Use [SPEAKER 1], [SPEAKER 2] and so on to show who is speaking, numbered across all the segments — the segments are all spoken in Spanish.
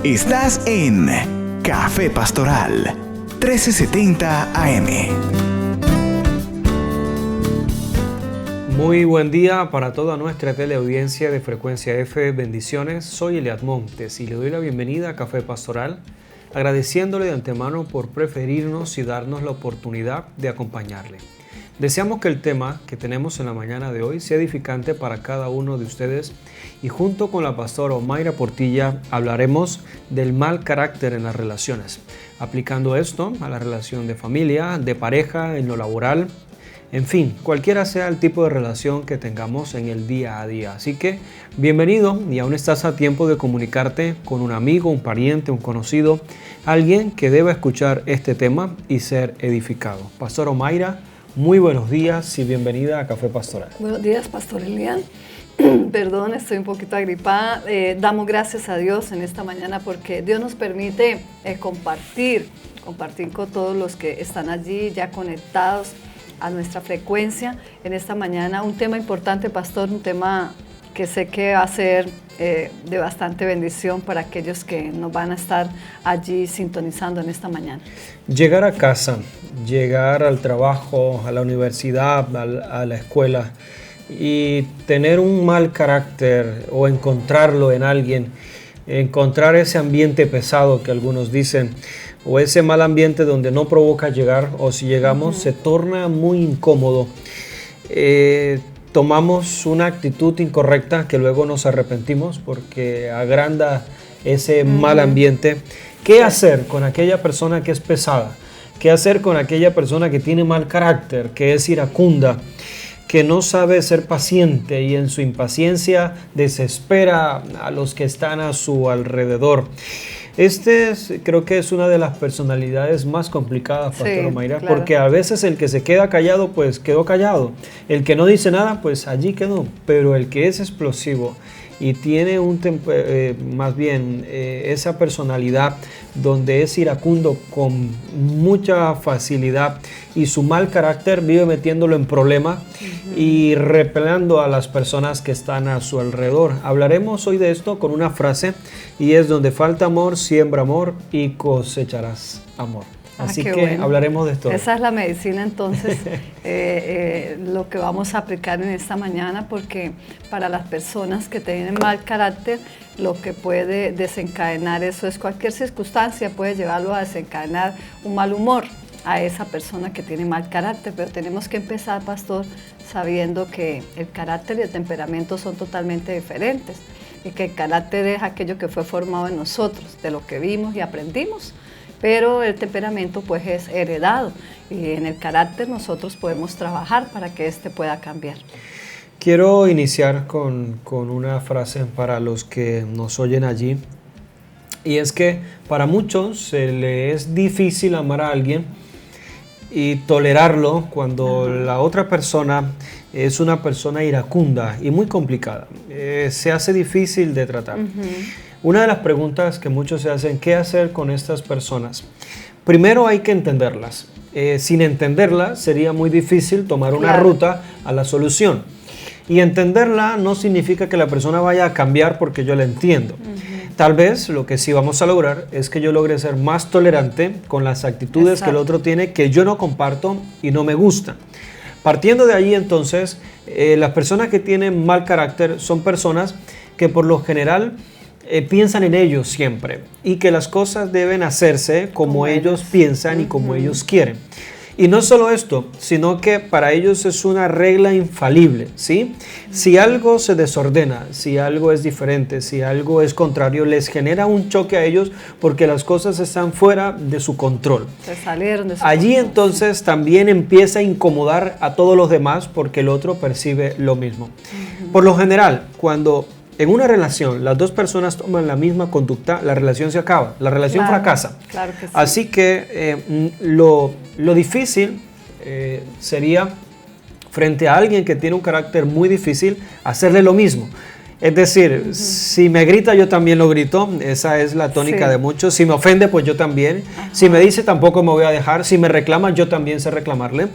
[SPEAKER 1] Estás en Café Pastoral 1370 AM.
[SPEAKER 2] Muy buen día para toda nuestra teleaudiencia de Frecuencia F. Bendiciones, soy Eliad Montes y le doy la bienvenida a Café Pastoral, agradeciéndole de antemano por preferirnos y darnos la oportunidad de acompañarle. Deseamos que el tema que tenemos en la mañana de hoy sea edificante para cada uno de ustedes y junto con la pastora Omaira Portilla hablaremos del mal carácter en las relaciones, aplicando esto a la relación de familia, de pareja, en lo laboral, en fin, cualquiera sea el tipo de relación que tengamos en el día a día. Así que bienvenido y aún estás a tiempo de comunicarte con un amigo, un pariente, un conocido, alguien que deba escuchar este tema y ser edificado. Pastor Omaira, muy buenos días y bienvenida a Café Pastoral.
[SPEAKER 3] Buenos días, Pastor Elian. Perdón, estoy un poquito agripada. Damos gracias a Dios en esta mañana porque Dios nos permite compartir con todos los que están allí ya conectados a nuestra frecuencia en esta mañana. Un tema importante, Pastor, un tema que sé que va a ser de bastante bendición para aquellos que nos van a estar allí sintonizando en esta mañana.
[SPEAKER 2] Llegar a casa, llegar al trabajo, a la universidad, a la escuela y tener un mal carácter o encontrarlo en alguien, encontrar ese ambiente pesado que algunos dicen, o ese mal ambiente donde no provoca llegar, o si llegamos se torna muy incómodo. Tomamos una actitud incorrecta que luego nos arrepentimos porque agranda ese mal ambiente. ¿Qué hacer con aquella persona que es pesada? ¿Qué hacer con aquella persona que tiene mal carácter, que es iracunda, que no sabe ser paciente y en su impaciencia desespera a los que están a su alrededor? Creo que es una de las personalidades más complicadas, Pastor Omaira, claro. Porque a veces el que se queda callado, pues quedó callado. El que no dice nada, pues allí quedó. Pero el que es explosivo y tiene esa personalidad donde es iracundo con mucha facilidad y su mal carácter vive metiéndolo en problemas y repelando a las personas que están a su alrededor. Hablaremos hoy de esto con una frase y es: donde falta amor, siembra amor y cosecharás amor. Así que bueno, hablaremos de esto.
[SPEAKER 3] Esa es la medicina entonces, lo que vamos a aplicar en esta mañana, porque para las personas que tienen mal carácter, lo que puede desencadenar eso es cualquier circunstancia, puede llevarlo a desencadenar un mal humor a esa persona que tiene mal carácter, pero tenemos que empezar, Pastor, sabiendo que el carácter y el temperamento son totalmente diferentes y que el carácter es aquello que fue formado en nosotros, de lo que vimos y aprendimos. Pero el temperamento pues es heredado y en el carácter nosotros podemos trabajar para que éste pueda cambiar.
[SPEAKER 2] Quiero iniciar con una frase para los que nos oyen allí, y es que para muchos se le es difícil amar a alguien y tolerarlo cuando la otra persona es una persona iracunda y muy complicada. Se hace difícil de tratar. Una de las preguntas que muchos se hacen: ¿qué hacer con estas personas? Primero hay que entenderlas. Sin entenderlas sería muy difícil tomar una ruta a la solución. Y entenderla no significa que la persona vaya a cambiar porque yo la entiendo. Tal vez lo que sí vamos a lograr es que yo logre ser más tolerante con las actitudes que el otro tiene que yo no comparto y no me gustan. Partiendo de ahí entonces, las personas que tienen mal carácter son personas que por lo general piensan en ellos siempre y que las cosas deben hacerse como ellos piensan y como ellos quieren. Y no solo esto, sino que para ellos es una regla infalible, ¿sí? Si algo se desordena, si algo es diferente, si algo es contrario, les genera un choque a ellos porque las cosas están fuera de su control.
[SPEAKER 3] Se salieron de su
[SPEAKER 2] Allí
[SPEAKER 3] control.
[SPEAKER 2] Entonces también empieza a incomodar a todos los demás porque el otro percibe lo mismo. Por lo general, cuando en una relación las dos personas toman la misma conducta, la relación se acaba, la relación fracasa.
[SPEAKER 3] Claro que sí.
[SPEAKER 2] Así que lo difícil sería, frente a alguien que tiene un carácter muy difícil, hacerle lo mismo. Es decir, si me grita, yo también lo grito. Esa es la tónica de muchos. Si me ofende, pues yo también. Si me dice, tampoco me voy a dejar. Si me reclama, yo también sé reclamarle.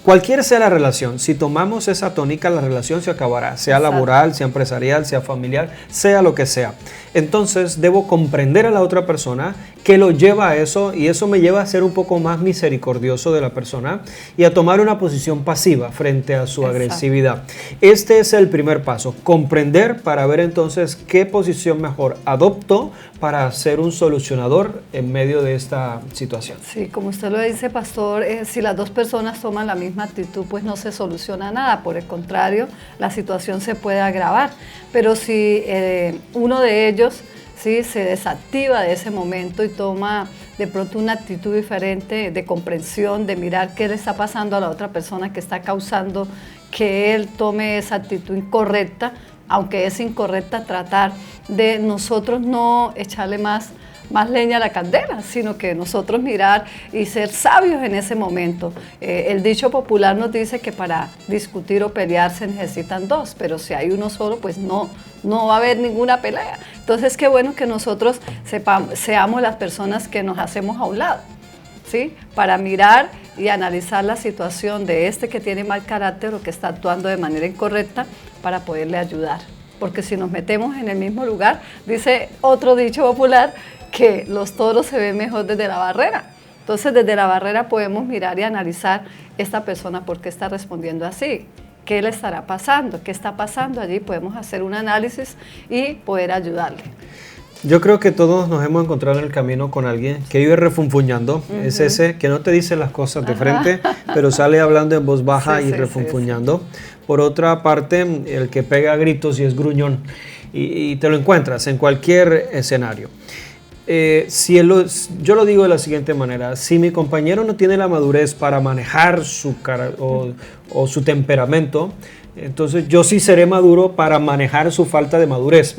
[SPEAKER 2] Cualquier sea la relación, si tomamos esa tónica, la relación se acabará, sea laboral, sea empresarial, sea familiar, sea lo que sea. Entonces debo comprender a la otra persona que lo lleva a eso, y eso me lleva a ser un poco más misericordioso de la persona y a tomar una posición pasiva frente a su agresividad. Este es el primer paso, comprender para ver entonces qué posición mejor adopto para ser un solucionador en medio de esta situación.
[SPEAKER 3] Sí, como usted lo dice, pastor, si las dos personas toman la misma actitud, pues no se soluciona nada. Por el contrario, la situación se puede agravar. Pero si uno de ellos se desactiva de ese momento y toma de pronto una actitud diferente de comprensión, de mirar qué le está pasando a la otra persona que está causando que él tome esa actitud incorrecta, aunque es incorrecta, tratar de nosotros no echarle más leña a la candela, sino que nosotros mirar y ser sabios en ese momento. El dicho popular nos dice que para discutir o pelear se necesitan dos, pero si hay uno solo, pues no va a haber ninguna pelea. Entonces, qué bueno que nosotros seamos las personas que nos hacemos a un lado, ¿sí? Para mirar y analizar la situación de este que tiene mal carácter o que está actuando de manera incorrecta para poderle ayudar. Porque si nos metemos en el mismo lugar, dice otro dicho popular, que los toros se ven mejor desde la barrera. Entonces, desde la barrera podemos mirar y analizar esta persona por qué está respondiendo así, qué le estará pasando, qué está pasando allí. Podemos hacer un análisis y poder ayudarle.
[SPEAKER 2] Yo creo que todos nos hemos encontrado en el camino con alguien que vive refunfuñando. Es ese que no te dice las cosas de frente, pero sale hablando en voz baja y refunfuñando. Por otra parte, el que pega gritos y es gruñón. Y te lo encuentras en cualquier escenario. Yo lo digo de la siguiente manera: si mi compañero no tiene la madurez para manejar su o su temperamento, entonces yo sí seré maduro para manejar su falta de madurez.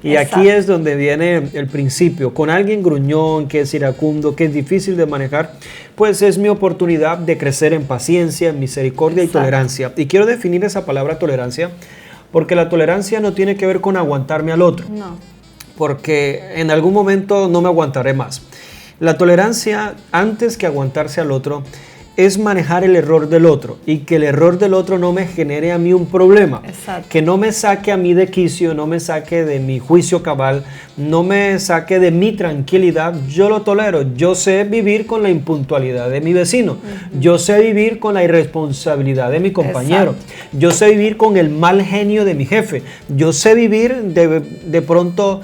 [SPEAKER 2] Y aquí es donde viene el principio. Con alguien gruñón, que es iracundo, que es difícil de manejar, pues es mi oportunidad de crecer en paciencia, en misericordia y tolerancia. Y quiero definir esa palabra tolerancia, porque la tolerancia no tiene que ver con aguantarme al otro. No. Porque en algún momento no me aguantaré más. La tolerancia, antes que aguantarse al otro, es manejar el error del otro y que el error del otro no me genere a mí un problema. Exacto. Que no me saque a mí de quicio, no me saque de mi juicio cabal, no me saque de mi tranquilidad. Yo lo tolero. Yo sé vivir con la impuntualidad de mi vecino. Yo sé vivir con la irresponsabilidad de mi compañero. Exacto. Yo sé vivir con el mal genio de mi jefe. Yo sé vivir de pronto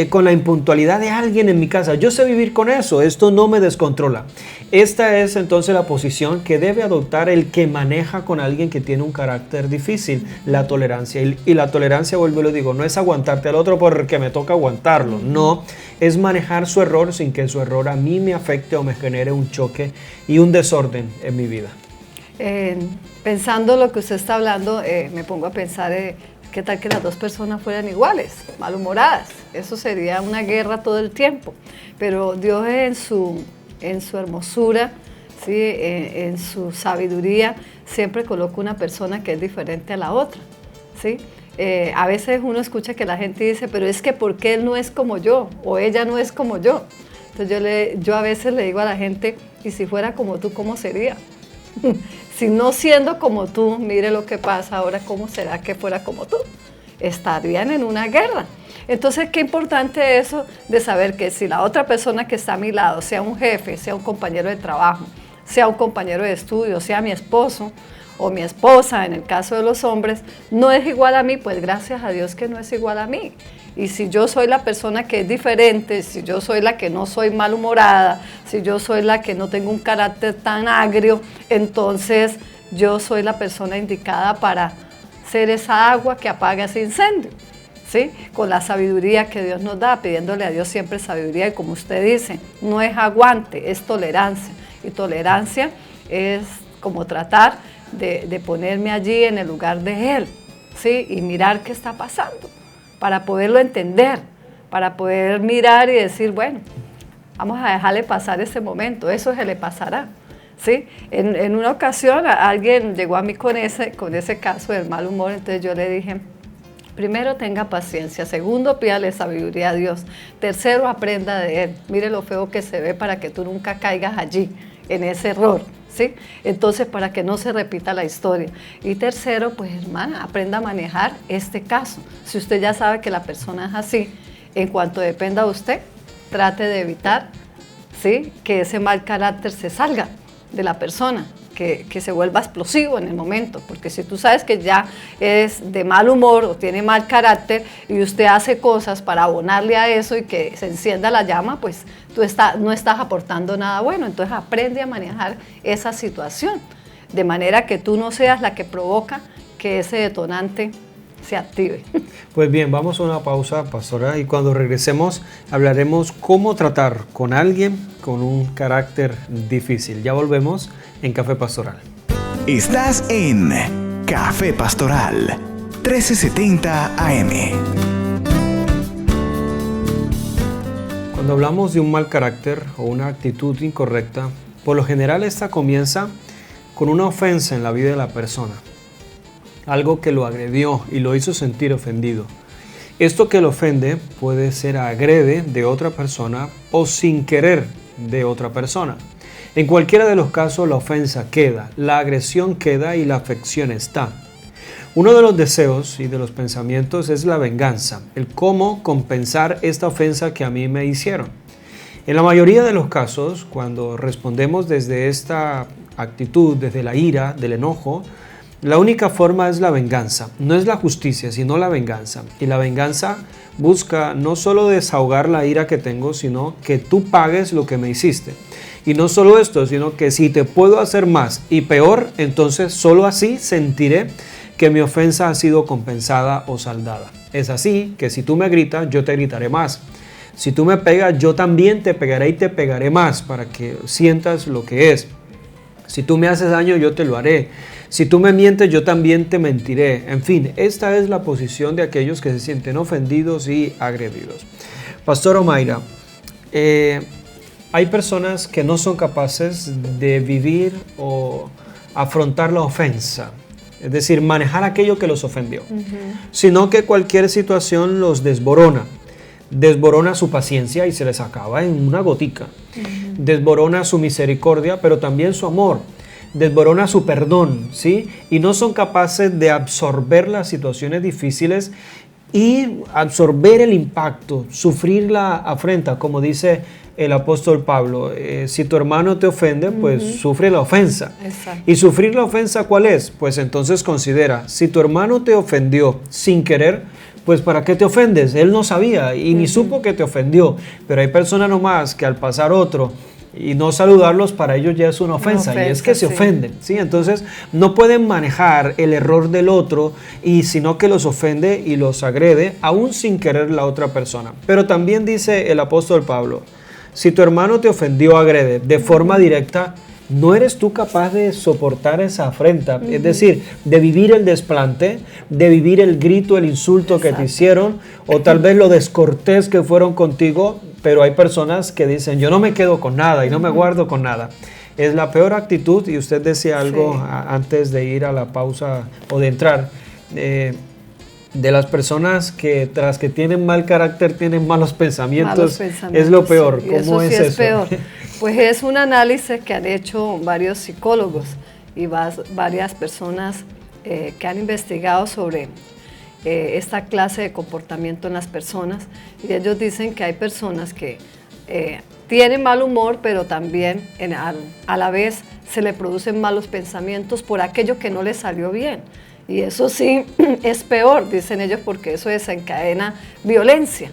[SPEAKER 2] con la impuntualidad de alguien en mi casa. Yo sé vivir con eso. Esto no me descontrola. Esta es entonces la posición que debe adoptar el que maneja con alguien que tiene un carácter difícil, la tolerancia. Y la tolerancia, vuelvo y lo digo, no es aguantarte al otro porque me toca aguantarlo, no, es manejar su error sin que su error a mí me afecte o me genere un choque y un desorden en mi vida.
[SPEAKER 3] Pensando lo que usted está hablando, me pongo a pensar, ¿qué tal que las dos personas fueran iguales, malhumoradas? Eso sería una guerra todo el tiempo. Pero Dios en su hermosura, ¿sí? En su sabiduría, siempre coloca una persona que es diferente a la otra, ¿sí? A veces uno escucha que la gente dice, pero es que ¿por qué él no es como yo? O ella no es como yo. Entonces yo a veces le digo a la gente, ¿y si fuera como tú, cómo sería? Si no siendo como tú, mire lo que pasa ahora, ¿cómo será que fuera como tú? Estarían en una guerra. Entonces, qué importante eso de saber que si la otra persona que está a mi lado, sea un jefe, sea un compañero de trabajo, sea un compañero de estudio, sea mi esposo o mi esposa, en el caso de los hombres, no es igual a mí, pues gracias a Dios que no es igual a mí. Y si yo soy la persona que es diferente, si yo soy la que no soy malhumorada, si yo soy la que no tengo un carácter tan agrio, entonces yo soy la persona indicada para ser esa agua que apaga ese incendio. ¿Sí? Con la sabiduría que Dios nos da, pidiéndole a Dios siempre sabiduría, y como usted dice, no es aguante, es tolerancia, y tolerancia es como tratar de ponerme allí en el lugar de Él, ¿sí? Y mirar qué está pasando, para poderlo entender, para poder mirar y decir, bueno, vamos a dejarle pasar ese momento, eso se le pasará, ¿sí? En una ocasión alguien llegó a mí con ese caso del mal humor, entonces yo le dije, primero, tenga paciencia. Segundo, pídale sabiduría a Dios. Tercero, aprenda de Él. Mire lo feo que se ve para que tú nunca caigas allí, en ese error, ¿sí? Entonces, para que no se repita la historia. Y tercero, pues hermana, aprenda a manejar este caso. Si usted ya sabe que la persona es así, en cuanto dependa de usted, trate de evitar, ¿sí?, que ese mal carácter se salga de la persona, que se vuelva explosivo en el momento, porque si tú sabes que ya es de mal humor o tiene mal carácter y usted hace cosas para abonarle a eso y que se encienda la llama, pues tú no estás aportando nada bueno. Entonces aprende a manejar esa situación, de manera que tú no seas la que provoca que ese detonante se active.
[SPEAKER 2] Pues bien, vamos a una pausa, pastora, y cuando regresemos hablaremos cómo tratar con alguien con un carácter difícil. Ya volvemos en Café Pastoral.
[SPEAKER 1] Estás en Café Pastoral, 1370 AM.
[SPEAKER 2] Cuando hablamos de un mal carácter o una actitud incorrecta, por lo general esta comienza con una ofensa en la vida de la persona. Algo que lo agredió y lo hizo sentir ofendido. Esto que lo ofende puede ser agrede de otra persona o sin querer de otra persona. En cualquiera de los casos la ofensa queda, la agresión queda y la afección está. Uno de los deseos y de los pensamientos es la venganza, el cómo compensar esta ofensa que a mí me hicieron. En la mayoría de los casos, cuando respondemos desde esta actitud, desde la ira, del enojo, la única forma es la venganza, no es la justicia, sino la venganza. Y la venganza busca no solo desahogar la ira que tengo, sino que tú pagues lo que me hiciste. Y no solo esto, sino que si te puedo hacer más y peor, entonces solo así sentiré que mi ofensa ha sido compensada o saldada. Es así que si tú me gritas, yo te gritaré más. Si tú me pegas, yo también te pegaré y te pegaré más para que sientas lo que es. Si tú me haces daño, yo te lo haré. Si tú me mientes, yo también te mentiré. En fin, esta es la posición de aquellos que se sienten ofendidos y agredidos. Pastor Omaira, hay personas que no son capaces de vivir o afrontar la ofensa, es decir, manejar aquello que los ofendió, sino que cualquier situación los desborona su paciencia y se les acaba en una gotica, desborona su misericordia, pero también su amor, desborona su perdón, ¿sí? Y no son capaces de absorber las situaciones difíciles y absorber el impacto, sufrir la afrenta, como dice el apóstol Pablo. Si tu hermano te ofende, pues sufre la ofensa.
[SPEAKER 3] Exacto.
[SPEAKER 2] ¿Y sufrir la ofensa cuál es? Pues entonces considera, si tu hermano te ofendió sin querer, pues ¿para qué te ofendes? Él no sabía y ni supo que te ofendió. Pero hay personas nomás que al pasar otro y no saludarlos, para ellos ya es una ofensa, y es que se ofenden, ¿sí? Entonces no pueden manejar el error del otro, y sino que los ofende y los agrede, aún sin querer la otra persona. Pero también dice el apóstol Pablo, si tu hermano te ofendió, agrede de forma directa, ¿no eres tú capaz de soportar esa afrenta? Es decir, de vivir el desplante, de vivir el grito, el insulto que te hicieron, o tal vez lo descortés que fueron contigo. Pero hay personas que dicen, yo no me quedo con nada y no me guardo con nada. Es la peor actitud, y usted decía algo antes de ir a la pausa o de entrar, de las personas que tras que tienen mal carácter tienen malos pensamientos, es lo peor.
[SPEAKER 3] Sí,
[SPEAKER 2] ¿Cómo es eso?
[SPEAKER 3] Peor. Pues es un análisis que han hecho varios psicólogos y varias personas que han investigado sobre esta clase de comportamiento en las personas, y ellos dicen que hay personas que tienen mal humor, pero también a la vez se le producen malos pensamientos por aquello que no les salió bien. Y eso sí es peor, dicen ellos, porque eso desencadena violencia,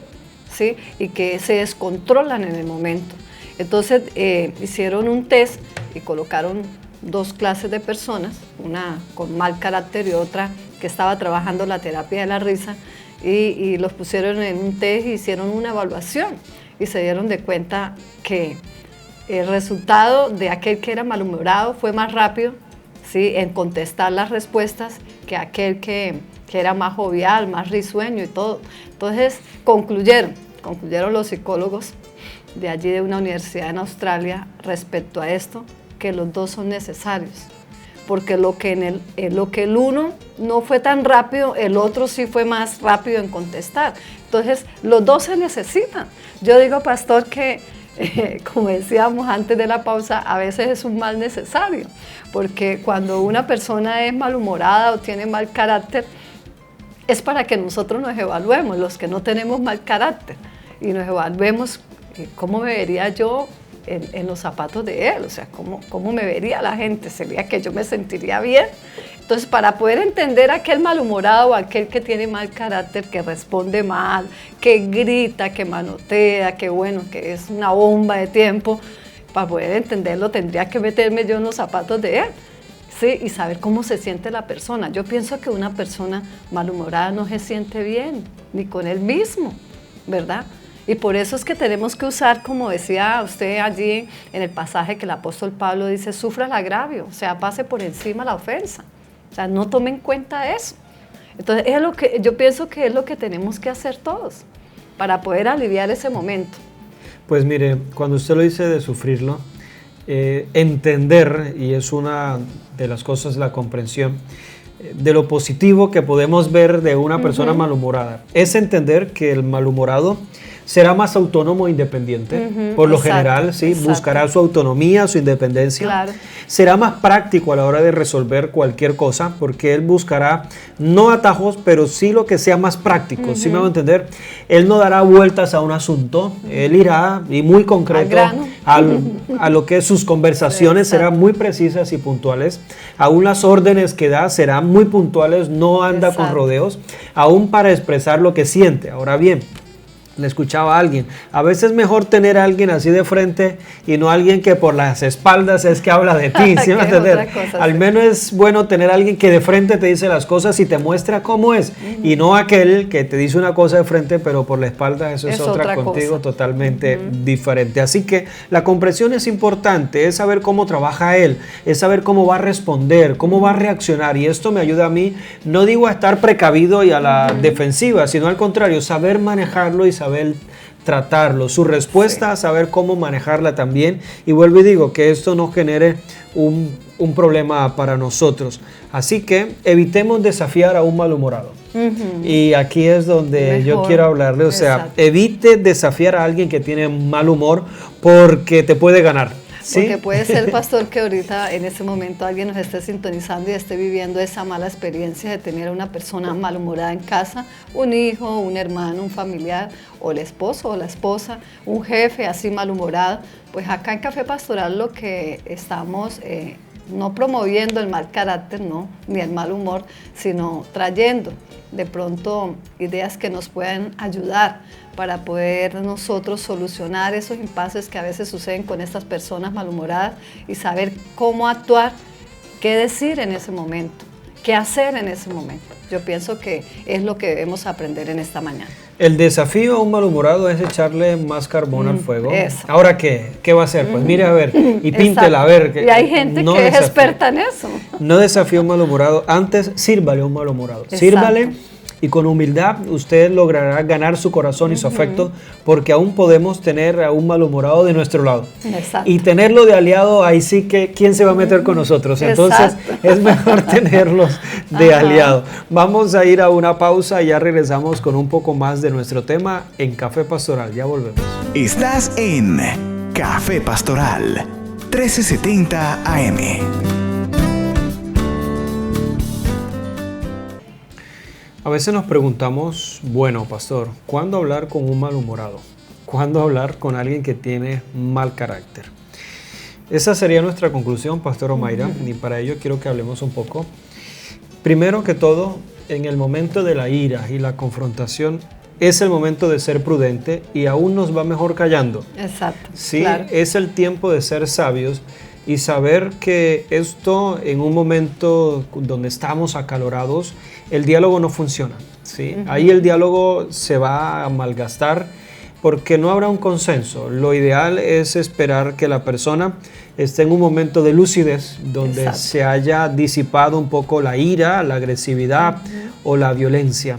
[SPEAKER 3] ¿sí? Y que se descontrolan en el momento. Entonces hicieron un test y colocaron dos clases de personas, una con mal carácter y otra que estaba trabajando la terapia de la risa, y los pusieron en un test y hicieron una evaluación y se dieron de cuenta que el resultado de aquel que era malhumorado fue más rápido, ¿sí?, en contestar las respuestas que aquel que era más jovial, más risueño y todo. Entonces concluyeron los psicólogos de allí de una universidad en Australia respecto a esto, que los dos son necesarios, porque lo que el uno no fue tan rápido, el otro sí fue más rápido en contestar. Entonces, los dos se necesitan. Yo digo, pastor, que como decíamos antes de la pausa, a veces es un mal necesario, porque cuando una persona es malhumorada o tiene mal carácter, es para que nosotros nos evaluemos, los que no tenemos mal carácter, y nos evaluemos cómo me vería yo en los zapatos de él, o sea, cómo me vería la gente, sería que yo me sentiría bien. Entonces, para poder entender a aquel malhumorado o aquel que tiene mal carácter, que responde mal, que grita, que manotea, que bueno, que es una bomba de tiempo, para poder entenderlo tendría que meterme yo en los zapatos de él, ¿sí? Y saber cómo se siente la persona. Yo pienso que una persona malhumorada no se siente bien, ni con él mismo, ¿verdad? Y por eso es que tenemos que usar, como decía usted allí en el pasaje que el apóstol Pablo dice, sufra el agravio, o sea, pase por encima la ofensa. O sea, no tome en cuenta eso. Entonces, es lo que yo pienso que es lo que tenemos que hacer todos para poder aliviar ese momento.
[SPEAKER 2] Pues mire, cuando usted lo dice de sufrirlo, entender, y es una de las cosas, la comprensión, de lo positivo que podemos ver de una persona malhumorada, es entender que el malhumorado será más autónomo e independiente, por lo general, ¿sí? Buscará su autonomía, su independencia, claro. Será más práctico a la hora de resolver cualquier cosa, porque él buscará no atajos, pero sí lo que sea más práctico, ¿sí me va a entender? Él no dará vueltas a un asunto, él irá, y muy concreto, a lo que es sus conversaciones, serán muy precisas y puntuales, aún las órdenes que da serán muy puntuales, no anda con rodeos, aún para expresar lo que siente. Ahora bien, le escuchaba a alguien, a veces es mejor tener a alguien así de frente y no a alguien que por las espaldas es que habla de ti, ¿sí me va a entender? Al menos es bueno tener a alguien que de frente te dice las cosas y te muestra cómo es, y no aquel que te dice una cosa de frente pero por la espalda eso es otra contigo cosa. Totalmente diferente. Así que la comprensión es importante, es saber cómo trabaja él, es saber cómo va a responder, cómo va a reaccionar, y esto me ayuda a mí, no digo a estar precavido y a la defensiva, sino al contrario, saber manejarlo y saber tratarlo, su respuesta, saber cómo manejarla también, y vuelvo y digo que esto no genere un problema para nosotros, así que evitemos desafiar a un malhumorado. Y aquí es donde yo quiero hablarle, o sea, evite desafiar a alguien que tiene mal humor porque te puede ganar. ¿Sí?
[SPEAKER 3] Porque puede ser, pastor, que ahorita en ese momento alguien nos esté sintonizando y esté viviendo esa mala experiencia de tener a una persona malhumorada en casa, un hijo, un hermano, un familiar, o el esposo o la esposa, un jefe así malhumorado. Pues acá en Café Pastoral lo que estamos no promoviendo el mal carácter, no, ni el mal humor, sino trayendo de pronto ideas que nos puedan ayudar para poder nosotros solucionar esos impases que a veces suceden con estas personas malhumoradas y saber cómo actuar, qué decir en ese momento, qué hacer en ese momento. Yo pienso que es lo que debemos aprender en esta mañana.
[SPEAKER 2] El desafío a un malhumorado es echarle más carbón al fuego. ¿Ahora qué? ¿Qué va a hacer? Pues mire a ver y píntela a ver.
[SPEAKER 3] Y hay gente que es experta en eso.
[SPEAKER 2] No desafíe a un malhumorado, antes sírvale a un malhumorado. Sírvale. Y con humildad usted logrará ganar su corazón y su afecto, porque aún podemos tener a un malhumorado de nuestro lado. Exacto. Y tenerlo de aliado, ahí sí que, ¿quién se va a meter con nosotros? Entonces, es mejor tenerlos de aliado. Vamos a ir a una pausa y ya regresamos con un poco más de nuestro tema en Café Pastoral. Ya volvemos.
[SPEAKER 1] Estás en Café Pastoral, 1370 AM.
[SPEAKER 2] A veces nos preguntamos, bueno, pastor, ¿cuándo hablar con un malhumorado? ¿Cuándo hablar con alguien que tiene mal carácter? Esa sería nuestra conclusión, Pastor Omaira, y para ello quiero que hablemos un poco. Primero que todo, en el momento de la ira y la confrontación, es el momento de ser prudente y aún nos va mejor callando.
[SPEAKER 3] Exacto.
[SPEAKER 2] Sí, claro. Es el tiempo de ser sabios y saber que esto en un momento donde estamos acalorados, el diálogo no funciona, ¿sí? Ahí el diálogo se va a malgastar porque no habrá un consenso. Lo ideal es esperar que la persona esté en un momento de lucidez donde se haya disipado un poco la ira, la agresividad o la violencia.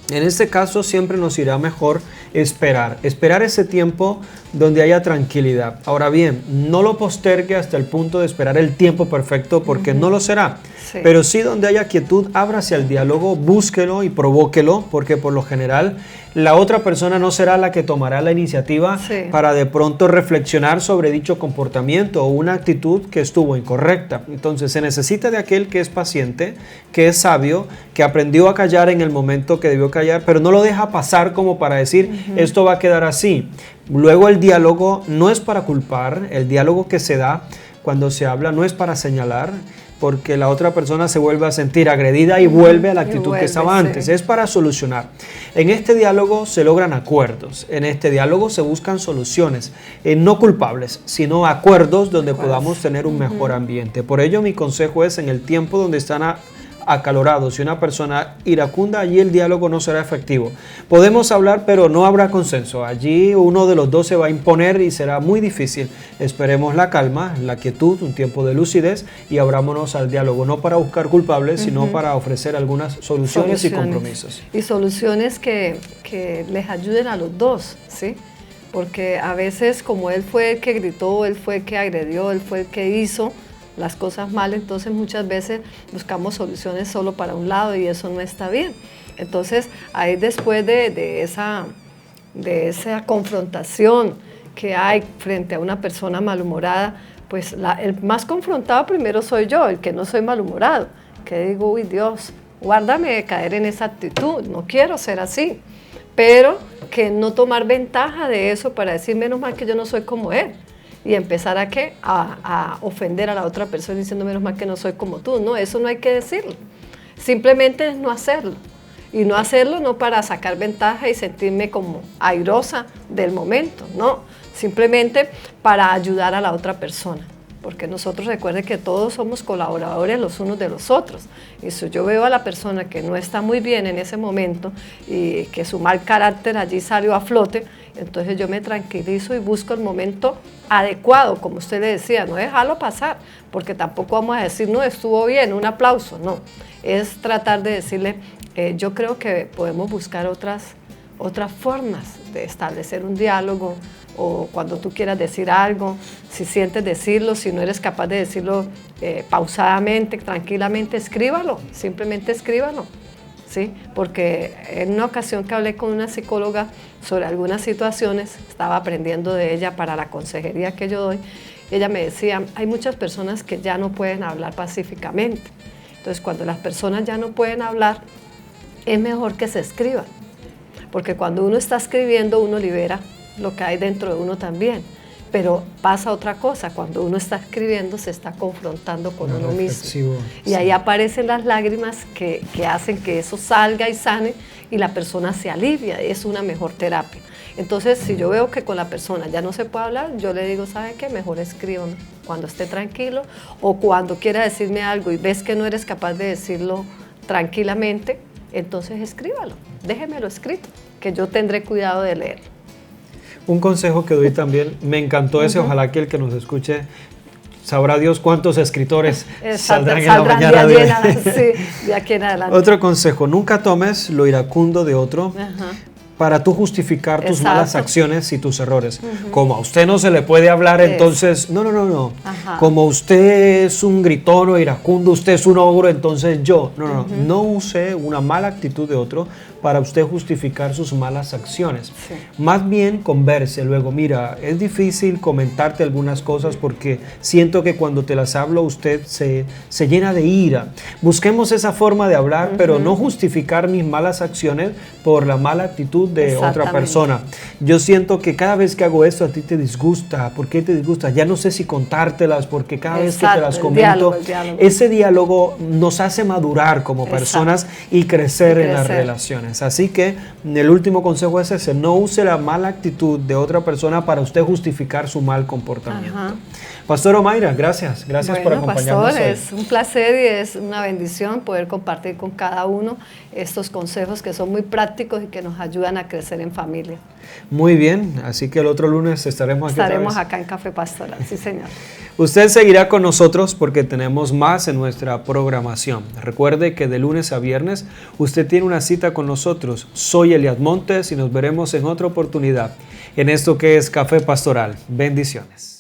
[SPEAKER 2] En este caso siempre nos irá mejor esperar ese tiempo donde haya tranquilidad. Ahora bien, no lo postergue hasta el punto de esperar el tiempo perfecto, porque no lo será.
[SPEAKER 3] Sí.
[SPEAKER 2] Pero sí, donde haya quietud, ábrase al diálogo, búsquelo y provóquelo, porque por lo general la otra persona no será la que tomará la iniciativa para de pronto reflexionar sobre dicho comportamiento o una actitud que estuvo incorrecta. Entonces se necesita de aquel que es paciente, que es sabio, que aprendió a callar en el momento que debió callar, pero no lo deja pasar como para decir, esto va a quedar así. Luego el diálogo no es para culpar, el diálogo que se da cuando se habla no es para señalar, porque la otra persona se vuelve a sentir agredida y vuelve a la actitud que estaba antes. Es para solucionar. En este diálogo se logran acuerdos, en este diálogo se buscan soluciones, no culpables, sino acuerdos donde podamos tener un mejor ambiente. Por ello mi consejo es, en el tiempo donde están acalorados y una persona iracunda, allí el diálogo no será efectivo. Podemos hablar, pero no habrá consenso. Allí uno de los dos se va a imponer y será muy difícil. Esperemos la calma, la quietud, un tiempo de lucidez y abrámonos al diálogo, no para buscar culpables, sino para ofrecer algunas soluciones y compromisos.
[SPEAKER 3] Y soluciones que les ayuden a los dos, ¿sí? Porque a veces, como él fue el que gritó, él fue el que agredió, él fue el que hizo las cosas mal, entonces muchas veces buscamos soluciones solo para un lado y eso no está bien. Entonces ahí después de esa confrontación que hay frente a una persona malhumorada, pues el más confrontado primero soy yo, el que no soy malhumorado, que digo, uy Dios, guárdame de caer en esa actitud, no quiero ser así, pero que no tomar ventaja de eso para decir, menos mal que yo no soy como él. Y empezar a ofender a la otra persona diciendo, menos mal que no soy como tú. No, eso no hay que decirlo. Simplemente es no hacerlo. Y no hacerlo no para sacar ventaja y sentirme como airosa del momento, no. Simplemente para ayudar a la otra persona. Porque nosotros, recuerden que todos somos colaboradores los unos de los otros. Y si yo veo a la persona que no está muy bien en ese momento y que su mal carácter allí salió a flote, entonces yo me tranquilizo y busco el momento adecuado, como usted le decía, no dejarlo pasar, porque tampoco vamos a decir, no, estuvo bien, un aplauso, no. Es tratar de decirle, yo creo que podemos buscar otras formas de establecer un diálogo, o cuando tú quieras decir algo, si sientes decirlo, si no eres capaz de decirlo pausadamente, tranquilamente, escríbalo, simplemente escríbalo. ¿Sí? Porque en una ocasión que hablé con una psicóloga sobre algunas situaciones, estaba aprendiendo de ella para la consejería que yo doy, ella me decía, hay muchas personas que ya no pueden hablar pacíficamente. Entonces, cuando las personas ya no pueden hablar, es mejor que se escriban, porque cuando uno está escribiendo, uno libera lo que hay dentro de uno también. Pero pasa otra cosa, cuando uno está escribiendo se está confrontando con uno mismo. Y ahí aparecen las lágrimas que hacen que eso salga y sane y la persona se alivia, es una mejor terapia. Entonces, si yo veo que con la persona ya no se puede hablar, yo le digo, ¿sabe qué? Mejor escríbame cuando esté tranquilo o cuando quiera decirme algo y ves que no eres capaz de decirlo tranquilamente, entonces escríbalo, déjemelo escrito, que yo tendré cuidado de leerlo.
[SPEAKER 2] Un consejo que doy también, me encantó ese, ojalá que el que nos escuche, sabrá Dios cuántos escritores saldrán en la mañana
[SPEAKER 3] de aquí en adelante.
[SPEAKER 2] Otro consejo, nunca tomes lo iracundo de otro para tú justificar tus malas acciones y tus errores. Como a usted no se le puede hablar, entonces, no. Como usted es un gritón o iracundo, usted es un ogro, entonces yo. No use una mala actitud de otro para usted justificar sus malas acciones. Más bien converse luego, mira, es difícil comentarte algunas cosas porque siento que cuando te las hablo usted se llena de ira. Busquemos esa forma de hablar, pero no justificar mis malas acciones por la mala actitud de otra persona. Yo siento que cada vez que hago esto a ti te disgusta. ¿Por qué te disgusta? Ya no sé si contártelas porque cada vez que te las comento, el diálogo. Ese diálogo nos hace madurar como personas y crecer en las relaciones. Así que el último consejo es ese, no use la mala actitud de otra persona para usted justificar su mal comportamiento. Pastor Omaira, gracias por acompañarnos.
[SPEAKER 3] Pastor, es un placer y es una bendición poder compartir con cada uno estos consejos que son muy prácticos y que nos ayudan ayudan a crecer en familia.
[SPEAKER 2] Muy bien, así que el otro lunes estaremos aquí.
[SPEAKER 3] Estaremos acá en Café Pastoral, sí señor.
[SPEAKER 2] Usted seguirá con nosotros porque tenemos más en nuestra programación. Recuerde que de lunes a viernes usted tiene una cita con nosotros. Soy Eliad Montes y nos veremos en otra oportunidad en esto que es Café Pastoral. Bendiciones.